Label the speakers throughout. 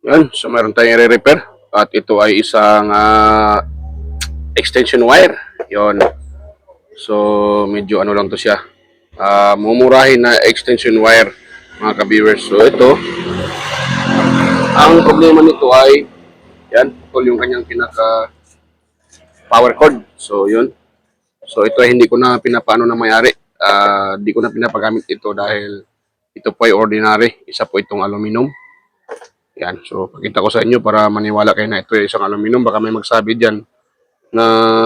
Speaker 1: Yan, so meron tayong i-repair at ito ay isang extension wire. Yon. So medyo ano lang to siya. Mumurahin na extension wire mga ka-viewers. So ito, ang problema nito ay yan, putol yung kanyang pinaka power cord. So yun. So ito ay hindi ko na pinapaano na mayari. Hindi ko na pinapagamit ito dahil ito po ay ordinary. Isa po itong aluminum. Yan. So pakita ko sa inyo para maniwala kayo na ito ay isang aluminum. Baka may magsabi diyan na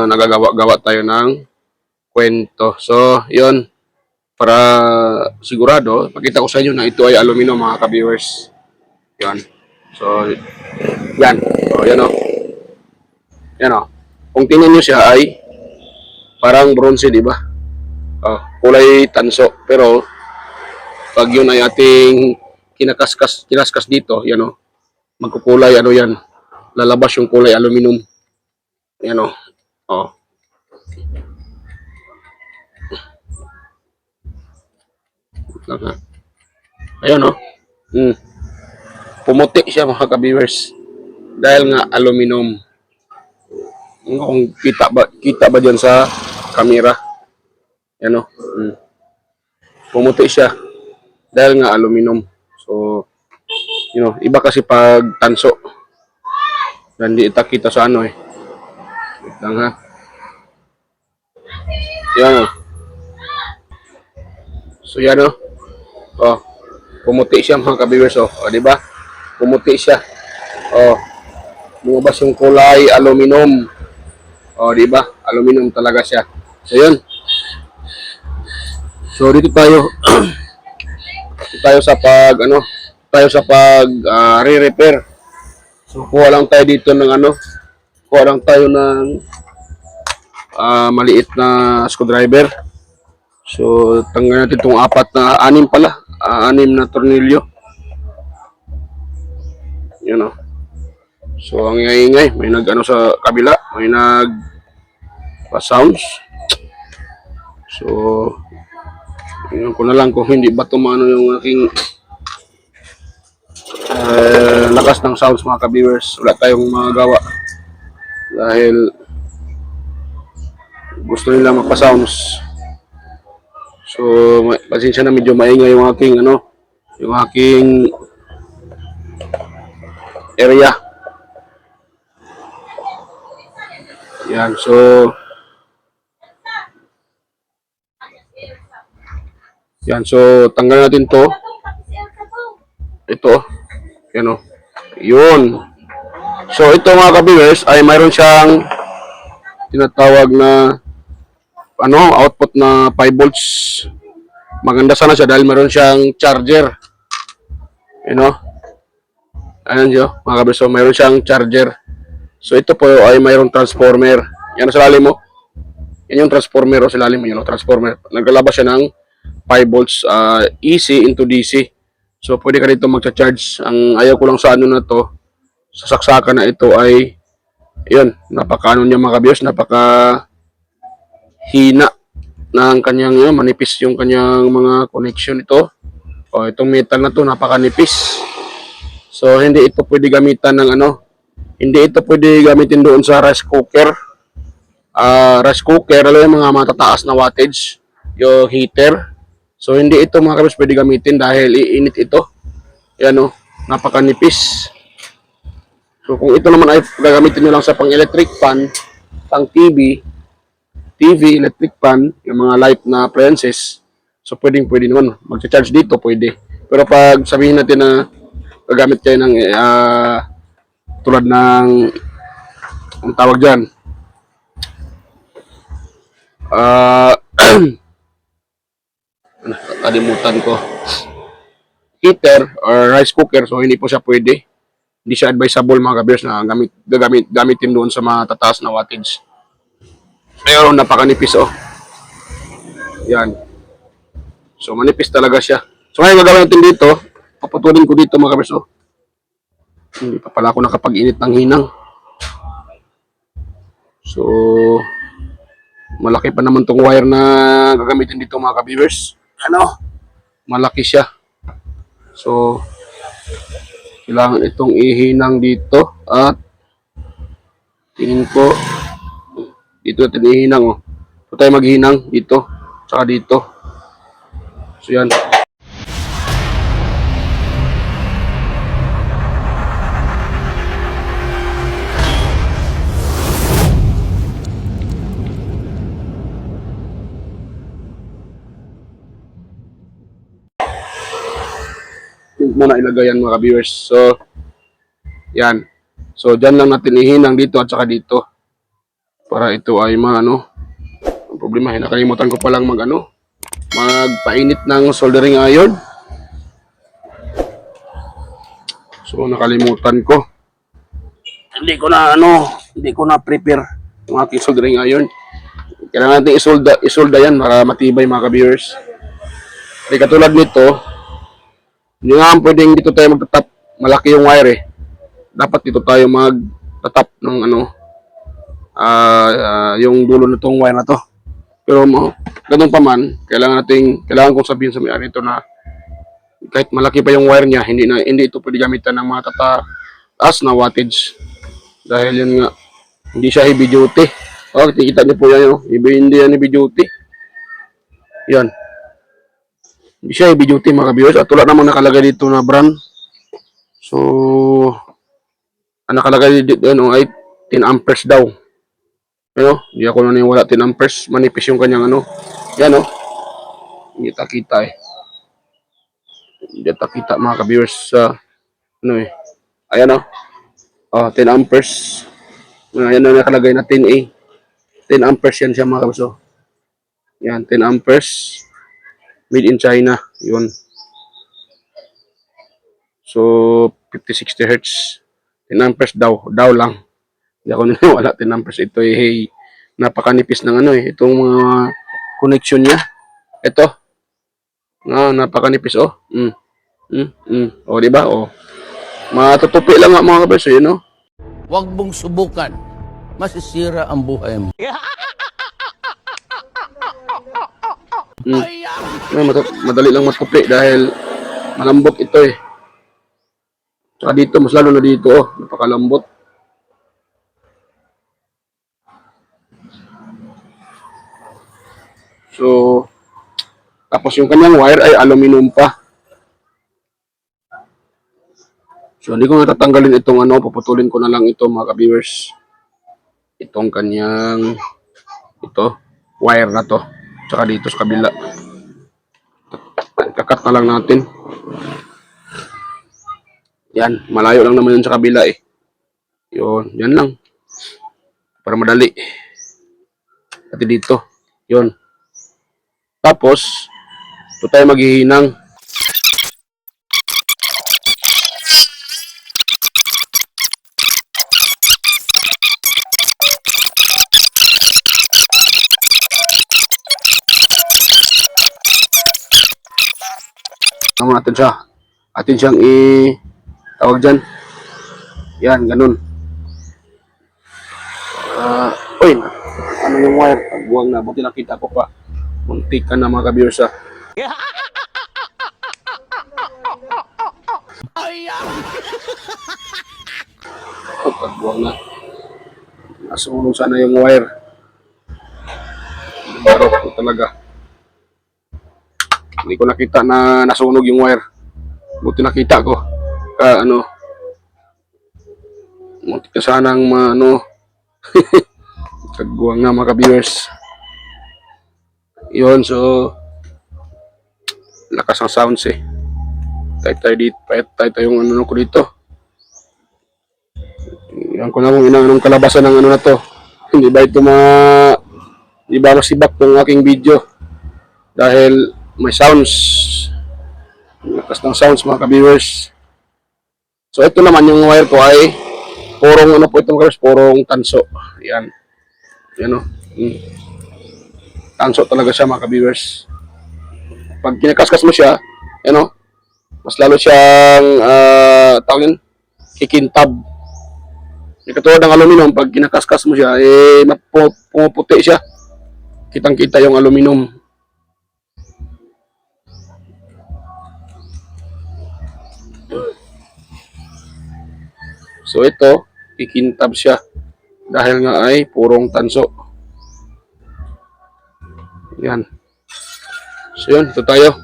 Speaker 1: nagagawa-gawa tayo ng kwento. So yun. Para sigurado, pakita ko sa inyo na ito ay aluminum mga ka-viewers. Yan. So yan. So yan o. Yan o. Kung tingnan nyo siya ay parang bronze, di ba? Kulay tanso. Pero pag yun ay ating kinaskas dito, yan o. Magkukulay, ano yan. Lalabas yung kulay aluminum. Yan o. Oh. Ayan o. Pumuti siya mga ka-viewers. Dahil nga aluminum. Kung kita ba dyan sa camera. Yan o. Pumuti siya. Dahil nga aluminum. So, iba kasi pag tanso. Hindi kita sa ano eh. Wait lang ha. Yan o. So yan o. Pumuti siya mga ka-viewers o. Di ba? Pumuti siya. Lumabas yung kulay aluminum. Di ba? Aluminum talaga siya. So yun. So dito tayo re-repair. So kuha lang tayo dito ng kuha lang tayo ng maliit na screwdriver. So tanggalin natin itong anim na tornilyo. Yan o. So ang ingay-ingay, may sa kabila, may pa-sounds. So tingnan ko na lang kung hindi ba tumano yung aking lakas ng sounds mga ka-viewers. Wala tayong magawa dahil gusto nila magpa-sounds. So pasensya na, medyo maingay yung aking yung aking area. Yan, so tanggal natin to. Ito. Yan o. Yun. So ito mga ka-viewers ay mayroon siyang tinatawag na output na 5 volts. Maganda sana siya dahil mayroon siyang charger. Ayan siya mga ka-viewers. So mayroon siyang charger. So ito po ay mayroong transformer. Yan sa lalim mo. Yan yung transformer o sa lalim mo. Yan o, transformer. Naglalabas siya ng 5 volts AC into DC. So pwede ka dito magcha-charge. Ang ayaw ko lang sa na to, sa saksakan na ito ay yun, napaka niya mga ka-viewers, napaka hina ng kanyang manipis yung kanyang mga connection ito. Itong metal na to napakanipis. So hindi ito pwede gamitan ng hindi ito pwede gamitin doon sa rice cooker. Rice cooker, alam yung mga matataas na wattage, yung heater. So hindi ito mga kabis pwede gamitin dahil iinit ito. Yan o, napakanipis. So kung ito naman ay gagamitin nyo lang sa pang electric fan, pang TV, electric fan, yung mga light na appliances, so pwede naman. Mag-charge dito, pwede. Pero pag sabihin natin na gagamit kayo ng tulad ng ang tawag dyan, kalimutan ko, heater or rice cooker, so hindi po siya pwede. Hindi siya advisable mga ka-viewers na gamitin doon sa mga tataas na wattage. Pero napakanipis o. Yan. So manipis talaga siya. So ngayon gagawin natin dito, paputulin ko dito mga ka-viewers o. Hindi pa pala ako nakapag-init ng hinang. So malaki pa naman tong wire na gagamitin dito mga ka-viewers. Malaki siya. So Kailangan itong ihinang dito at tingin ko dito natin ihinang oh. So tayo maghinang dito saka dito. So yan. Muna ilagay yan mga viewers. So yan. So dyan lang natin ihinang dito at saka dito. Para ito ay maano. Ang problema, nakalimutan ko palang magpainit ng soldering iron. So nakalimutan ko. Hindi ko na prepare yung aking soldering iron. Kailangan natin isolda yan para matibay mga viewers. Hindi katulad nito, hindi nga pwedeng dito tayo magtatap. Malaki yung wire eh. Dapat dito tayo magtatap ng yung dulo nitong wire na to. Pero ganun pa man, kailangan kong sabihin sa may-ari ito na kahit malaki pa yung wire niya, hindi ito pwede gamitan ng mga tataas na wattage. Dahil yun nga, hindi siya heavy duty. Oh, kita niyo po yan, hindi yan heavy duty. Yan. Hindi siya heavy duty mga viewers. At wala namang nakalagay dito na brand. So, ang nakalagay dito ay 10 amperes daw. Hindi ako naniniwala 10 amperes. Manipis yung kanyang Yan hindi kita eh. Hindi kita mga ka-viewers sa Ayan 10 amperes. Ayan na nakalagay na 10A. 10 amperes yan siya mga kabso. Yan, 10 amperes. Made in China. Yun. So, 50-60 Hz. 10 amperes daw. Daw lang. Hindi ako naniniwala 10 amperes. Ito ay napakanipis ng itong mga connection niya. Ito. Napakanipis O, diba? O. Matutupi lang nga mga kabso. Yun
Speaker 2: Huwag mong subukan. Masisira ang buhay mo.
Speaker 1: Madali lang matupi dahil malambot ito eh. Saka dito, mas lalo na dito napakalambot. So, tapos yung kanyang wire ay aluminum pa. So, hindi ko natatanggalin itong puputulin ko na lang ito mga ka-viewers. Itong kanyang wire na to. Tsaka dito sa kabila. Kakat na lang natin. Yan, malayo lang naman yun sa kabila eh. Yun, yan lang. Para madali. Pati dito. Yun. Tapos, ito tayo maghihinang. Natin siya. Atin siyang tawag dyan. Yan, ganun. Uy, yung wire? Buwang na. Buti nakita ko pa. Muntik ka na mga ka-viewers Pagbuwang na. Nasunog sana yung wire. Barok ko talaga. Hindi ko nakita na nasunog yung wire. Buti nakita ko. Muntik na sanang kagbuwang na mga ka-viewers. Yun, so lakas ng sounds eh. Tayo yung ko dito. Yan ko na kung inanong kalabasan ng na to. Hindi ba masibak ng aking video? Dahil may sounds. Lakas ng sounds mga ka-viewers. So ito naman yung wire ko ay purong purong tanso. Yan. Yan Tanso talaga siya mga ka-viewers. Pag kinakaskas mo siya, mas lalo siyang tawagin kikintab. Katulad ng aluminum, pag kinakaskas mo siya, pumuputi siya. Kitang-kita yung aluminum. So ito, kikintab siya dahil nga ay purong tanso. Yan. So yun, ito tayo.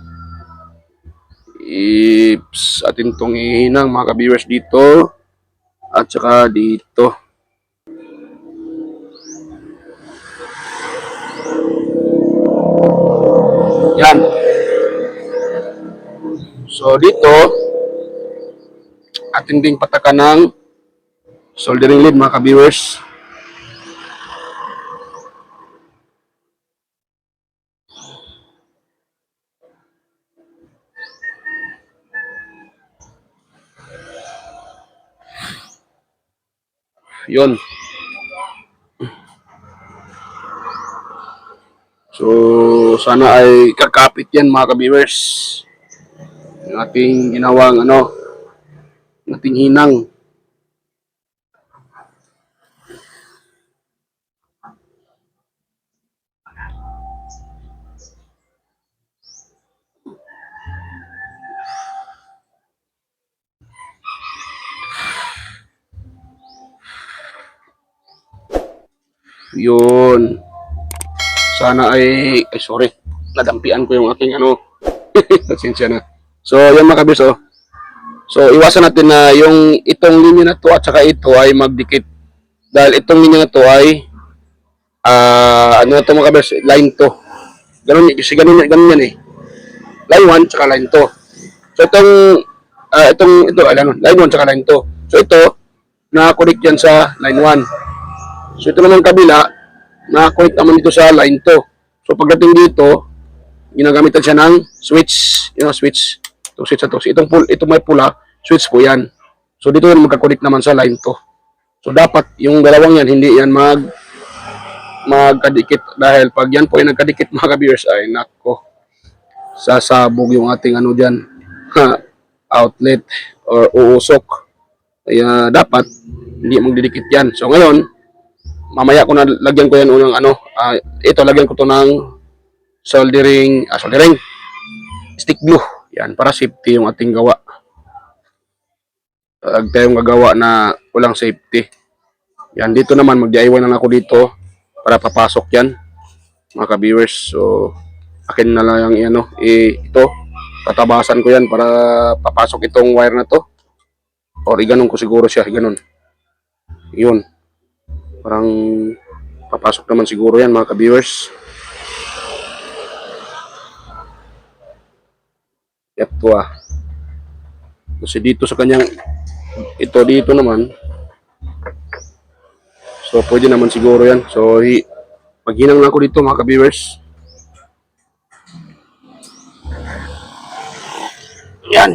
Speaker 1: Atin tong ihinang mga ka-viewers dito at saka dito. Yan. So dito, atin ding patakan ng soldering lead mga ka-viewers. Yun. So, sana ay kakapit yan mga ka-viewers. Yung ating ginawang ating hinang. Yun. Sana ay sorry. Nadampian ko yung aking Pasensya na. So, yan mga kabis, oh. So, iwasan natin na yung itong linya na to at saka ito ay magdikit. Dahil itong linya na to ay ano na to mga kabis, line to. Ganun, kasi ganun yan eh. Line 1 tsaka line 2. So, line 1 tsaka line 2. So, ito, nakakonect yan sa line 1. So, ito naman kabila, nakakonect naman dito sa line 2. So, pagdating dito, ginagamitan siya ng switch. Switch. Itong switch na to. So, itong may pula, switch po yan. So, dito yan magkakonect naman sa line 2. So, dapat yung dalawang yan, hindi yan magkadikit. Dahil pag yan po ay nagkadikit mga ka-viewers, ay nako, sasabog yung ating dyan, outlet or uusok. Kaya dapat hindi magdidikit yan. So, ngayon, mamaya ko na lagyan ko yan unang ito lagyan ko to ng soldering stick glue. Yan, para safety yung ating gawa. Pag tayong gagawa na walang safety. Yan, dito naman mag-DIY na ako dito para papasok yan mga ka-viewers. So, akin na lang yung ito. Tatabasan ko yan para papasok itong wire na to. Or iganon ko siguro siya, iganon. Yun. Parang papasok naman siguro yan mga ka-viewers. Ito kasi dito sa kanyang ito dito naman, so pwede naman siguro yan. So maghinang lang ako dito mga ka-viewers. Yan.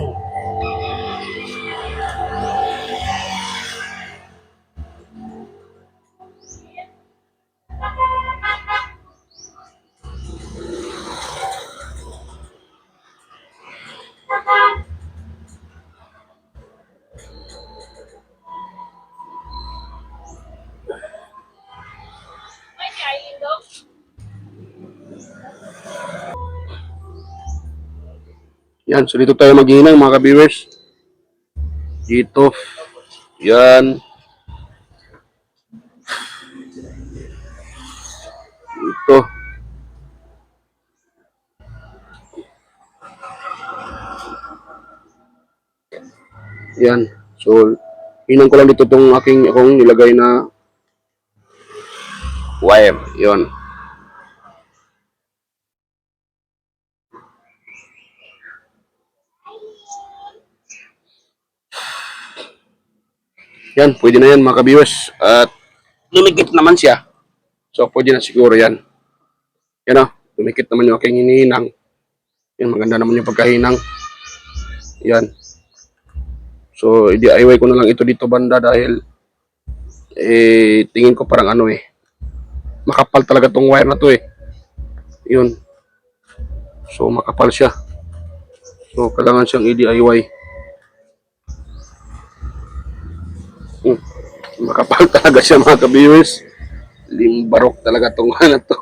Speaker 1: Yan, so dito tayo maghinang mga ka-viewers. Dito. Yan. Dito. Yan. So, hinang ko lang dito itong akong nilagay na wire. Yon. Yan, pwede na yan mga ka-viewers. At lumikit naman siya. So, pwede na siguro yan. Yan lumikit naman yung aking hinihinang. Yan, maganda naman yung pagkahinang. Yan. So, i-DIY ko na lang ito dito banda dahil tingin ko parang makapal talaga tong wire na to Yun. So, makapal siya. So, kailangan siyang i-DIY. Makapal talaga siya mga ka-viewers. Limbarok talaga tong na to.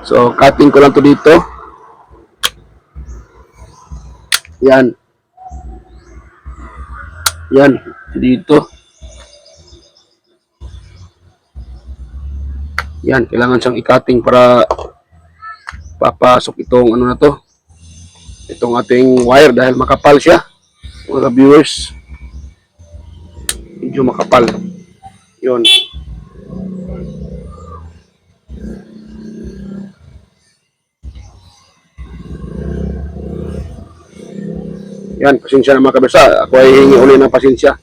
Speaker 1: So, cutting ko lang to dito. Yan. Yan, dito. Yan, kailangan siyang ikating para papasok itong ano na to. Itong ating wire dahil makapal siya. Mga viewers. Medyo makapal. Yun. Yan, pasensya na mga kabisa. Ako ay hingi uli ng pasensya.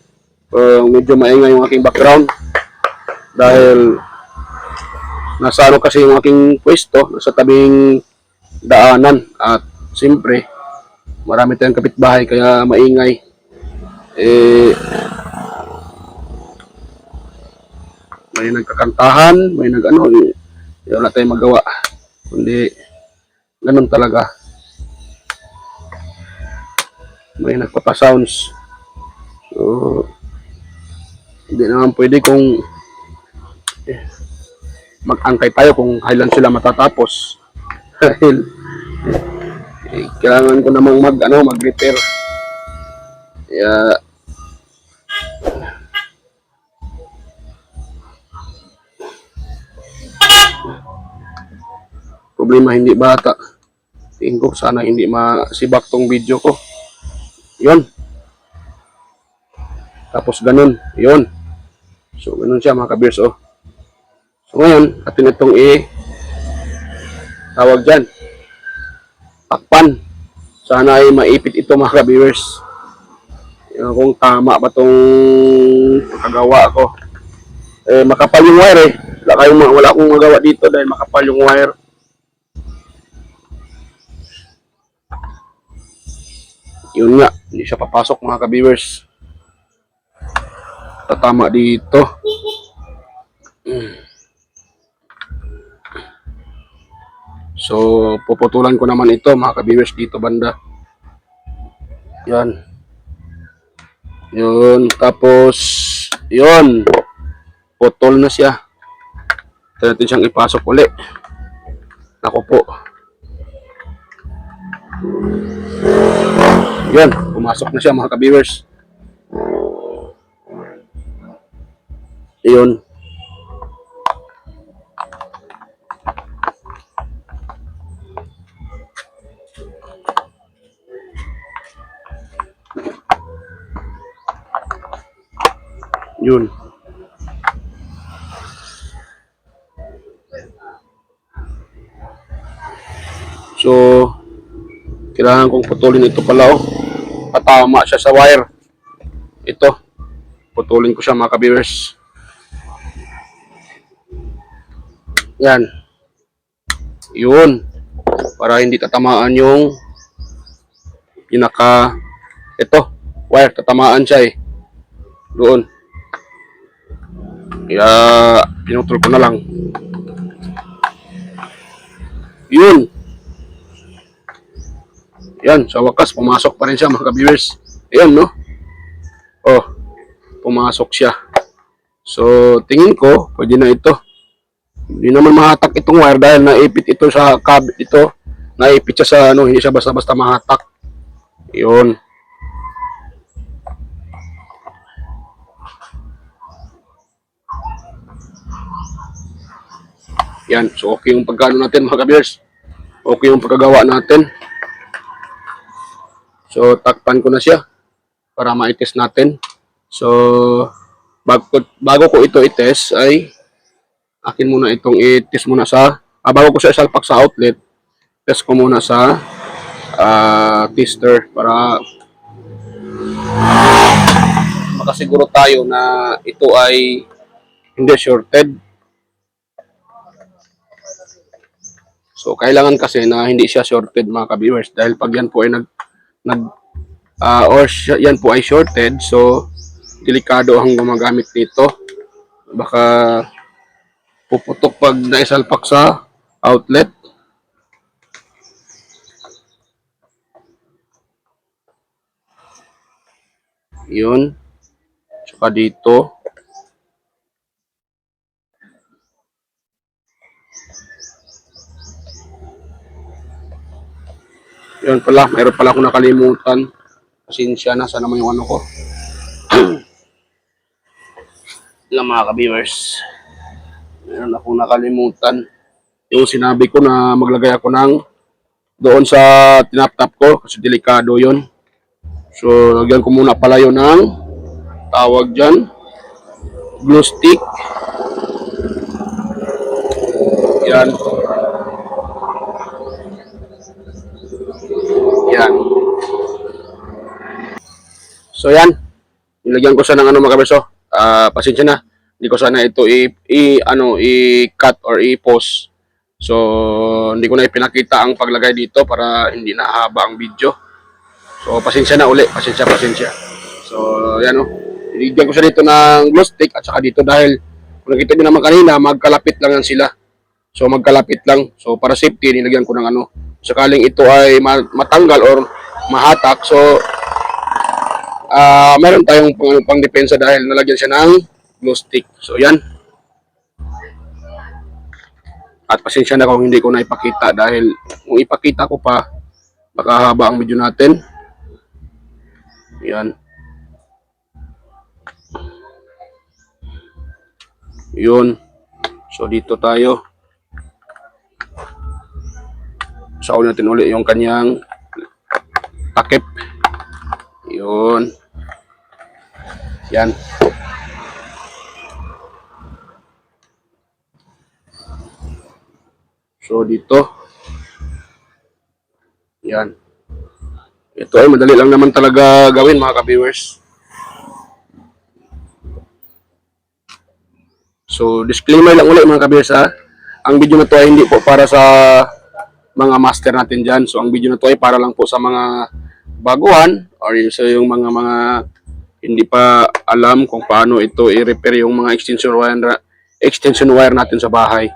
Speaker 1: Medyo maingay yung aking background. Dahil nasa ano kasi yung aking pwesto, nasa tabing daanan. At siyempre, marami tayong kapitbahay kaya maingay. May nagkakantahan, may nag-ano, wala tayong magawa. Kundi, ganun talaga. May nagpapa-sounds. So, hindi naman pwede kung mag-angkay tayo kung kailan sila matatapos. Dahil kailangan ko namang mag-repair. Kaya problema hindi bata. Tingin ko sana hindi masibak tong video ko. Yun. Tapos ganun. Yun. So, ganun siya mga kabers, oh. So, ngayon, atin itong tawag dyan. Takpan. Sana ay maipit ito mga kabers. Yun, kung tama ba tong pagkagawa ko. Makapal yung wire eh. Wala akong magawa dito dahil makapal yung wire. Yun nga, hindi siya papasok mga ka-viewers. Tatama dito. So, puputulan ko naman ito mga ka-viewers dito banda. Yan. Yun, tapos yun. Putol na siya. Ito natin siyang ipasok uli. Ako po. Yan, pumasok na siya mga ka-viewers. Yun. Yun. So, kailangan kong putulin ito pala, oh. Patama siya sa wire. Ito. Putulin ko siya mga ka-viewers. Yan. Yun. Para hindi tatamaan yung ito. Wire. Tatamaan siya eh. Doon. Kaya, pinutol ko na lang. Yun. Yan, sa wakas, pumasok pa rin siya mga ka-viewers. Ayan, no? Oh, pumasok siya. So, tingin ko, pwede na ito. Hindi naman mahatak itong wire dahil naipit ito sa kabit ito. Naipit siya sa hindi siya basta-basta mahatak. Yun. Yan, so okay yung pagkano natin mga ka-viewers. Okay yung pagkagawa natin. So, takpan ko na siya para ma-test natin. So, bago ko ito i-test ay akin muna itong i-test muna bago ko siya isalpak sa outlet, test ko muna sa tester para makasiguro tayo na ito ay hindi shorted. So, kailangan kasi na hindi siya shorted mga ka-viewers dahil pag yan po ay yan po ay shorted, so delikado ang gumagamit nito. Baka puputok pag naisalpak sa outlet. Yun. Saka dito. Yun pala, mayroon pala akong nakalimutan. Pasensya na, sana naman yung ano ko. lang mga ka-viewers. Meron akong nakalimutan. Yung sinabi ko na maglagay ako ng doon sa tinap-tap ko kasi delikado yun. So, lagyan ko muna pala yun ng tawag dyan, glue stick. Yan. Yan. So, yan. Nilagyan ko siya ng ano mga kabeso. Pasensya na. Hindi ko sana ito i-cut or i-pause. So, hindi ko na ipinakita ang paglagay dito para hindi na haba ang video. So, pasensya na uli. Pasensya. So, yan o. Nilagyan ko siya dito ng glue stick at saka dito dahil kung nakita nyo naman kanina, magkalapit lang yan sila. So, magkalapit lang. So, para safety, nilagyan ko ng ano. Sakaling ito ay matanggal or mahatak. So, meron tayong pang depensa dahil nalagyan siya ng glue stick. So, yan. At pasensya na kung hindi ko na ipakita dahil kung ipakita ko pa, baka haba ang video natin. Yan. Yun. So, dito tayo. Saon natin ulit yung kanyang takip. Yun. Yan. So, dito. Yan. Ito ay madali lang naman talaga gawin mga ka-viewers. So, disclaimer lang ulit mga ka-viewers ha. Ang video na to ay hindi po para sa mga master natin dyan. So, ang video na to ay para lang po sa mga baguhan or yung mga hindi pa alam kung paano ito i-repair yung mga extension wire natin sa bahay.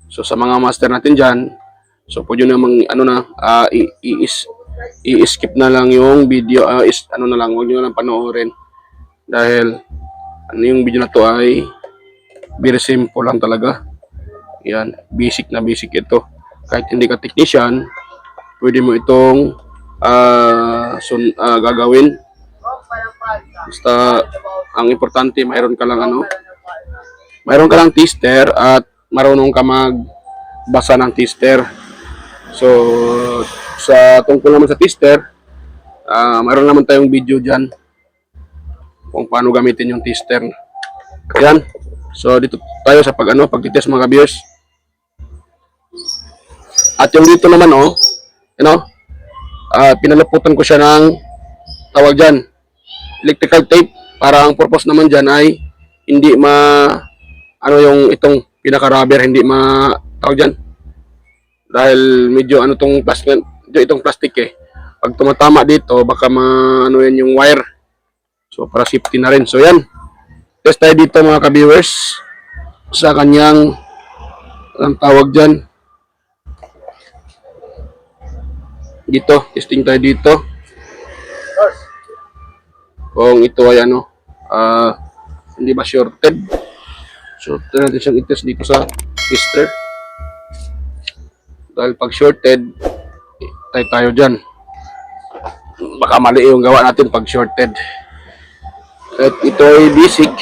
Speaker 1: So sa mga master natin dyan, so pwede namang i-skip na lang yung video, na lang, huwag nyo lang panoorin dahil yung video na to ay very simple lang talaga. Yan, basic na basic ito. Kahit hindi ka technician, pwede mo itong gagawin. Basta ang importante mayroon ka lang tester at marunong ka magbasa ng tester. So sa tungkol naman sa tester, mayroon naman tayong video dyan kung paano gamitin yung tester. Yan. So dito tayo sa pagtitest mga viewers. At yung dito naman pinaluputan ko siya ng tawag dyan, electrical tape, para ang purpose naman dyan ay hindi yung itong pinaka-rubber hindi tawag dyan dahil medyo itong plastic pag tumatama dito baka yan yung wire, so para safety na rin. So yan, test tayo dito mga ka-viewers sa kanyang ang tawag dyan dito, testing tayo dito kung ito ay hindi ba shorted. So, natin siyang i-test dito sa tester. Dahil pag shorted, tayo dyan. Baka mali yung gawa natin pag shorted. At ito ay basic.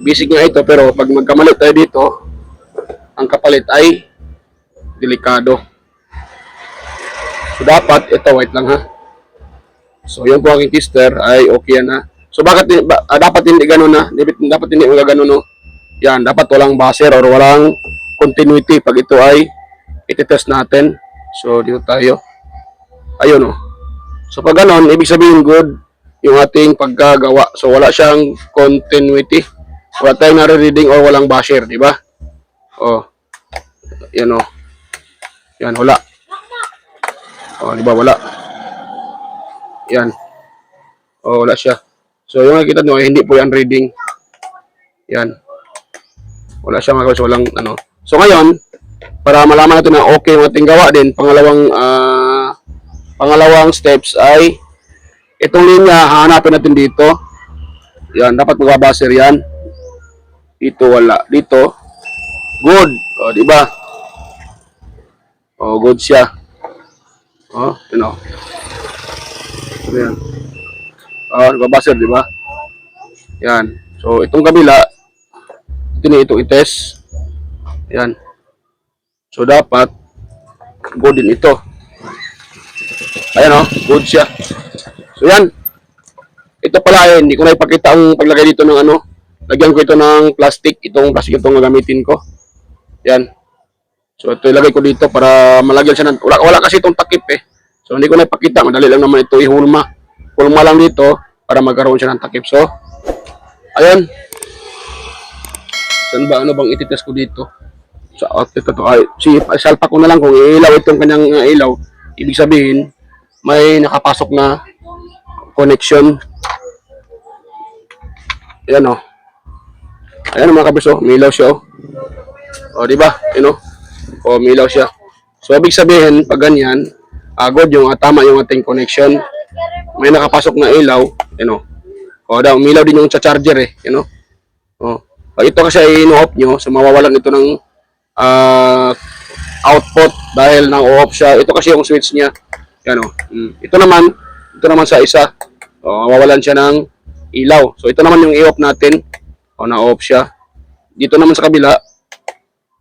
Speaker 1: Basic nga ito, pero pag magkamali tayo dito, ang kapalit ay delikado. So, dapat, ito white lang ha. So, yung po aking tester ay okay yan ha. So, dapat hindi ganun na. Dapat hindi magaganon no. Yan, dapat walang buzzer or walang continuity pag ito ay iti-test natin. So, dito tayo. Ayun So, pag ganon, ibig sabihin good yung ating pagkagawa. So, wala siyang continuity. Wala tayong nare-reading or walang buzzer, di ba? Yan Yan, wala. Di ba? Wala. Yan. Wala siya. So, yung nakikita nyo ay hindi po yan reading. Yan. Wala siya mga walang So, ngayon, para malaman natin na okay yung ating gawa din, pangalawang steps ay itong linya, hahanapin natin dito. Yan, dapat magbabuzzer yan. Dito, wala. Dito, good. Di ba? Good siya. Yan. Nagbabuzzer, di ba? Yan. So, itong kabila, ito i-test. Yan. So, dapat, good din ito. Ayan o, good siya. So, yan. Ito pala, hindi ko na ipakita ang paglagay dito ng ano. Lagyan ko ito ng plastic. Itong plastic itong gagamitin ko. Yan. So, ito ilagay ko dito para malagyan siya ng... Wala kasi itong takip eh. So, hindi ko na ipakita. Madali lang naman ito ihulma. Hulma lang dito para magkaroon siya ng takip. So, ayan. Saan ba? Ano bang ititest ko dito? So, ito to. Ay, salpa ko na lang kung ilaw itong kanyang ilaw. Ibig sabihin, may nakapasok na connection. Ayan o. Ayan mga kabis o. May ilaw siya o. O, diba? Ayan o. O, may ilaw siya. So, ibig sabihin, pag ganyan, agad yung tama yung ating connection. May nakapasok na ilaw. Ayan o. O, daw, umilaw din yung charger eh. Ayan o. O. Pag ito kasi ay ino-off nyo, so mawawalan ito ng output dahil na-off siya. Ito kasi yung switch niya. Yan o. Ito naman sa isa. O, mawawalan siya ng ilaw. So, ito naman yung i-off natin. O, na-off siya. Dito naman sa kabila,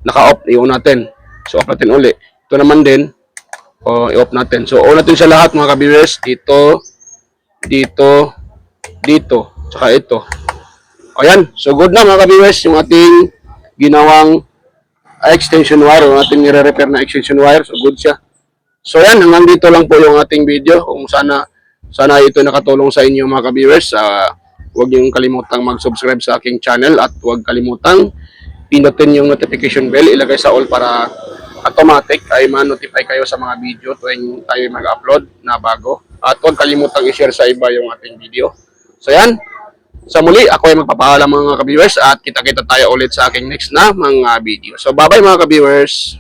Speaker 1: naka-off. I-on natin. So, off natin uli. Ito naman din. O, i-off natin. So, on natin siya lahat mga ka-viewers. Dito, tsaka ito. Ayan. So, good na mga ka-viewers. Yung ating ginawang extension wire. Yung ating nire-repair na extension wire. So, good siya. So, yan. Hanggang dito lang po yung ating video. Kung sana ito nakatulong sa inyo mga ka-viewers. Huwag niyong kalimutang mag-subscribe sa aking channel at huwag kalimutang pinutin yung notification bell. Ilagay sa all para automatic ay ma-notify kayo sa mga video tuwing tayo mag-upload na bago. At huwag kalimutang i-share sa iba yung ating video. So, yan. Sa muli, ako ay magpapaalam mga ka-viewers at kita-kita tayo ulit sa aking next na mga video. So, bye-bye mga ka-viewers.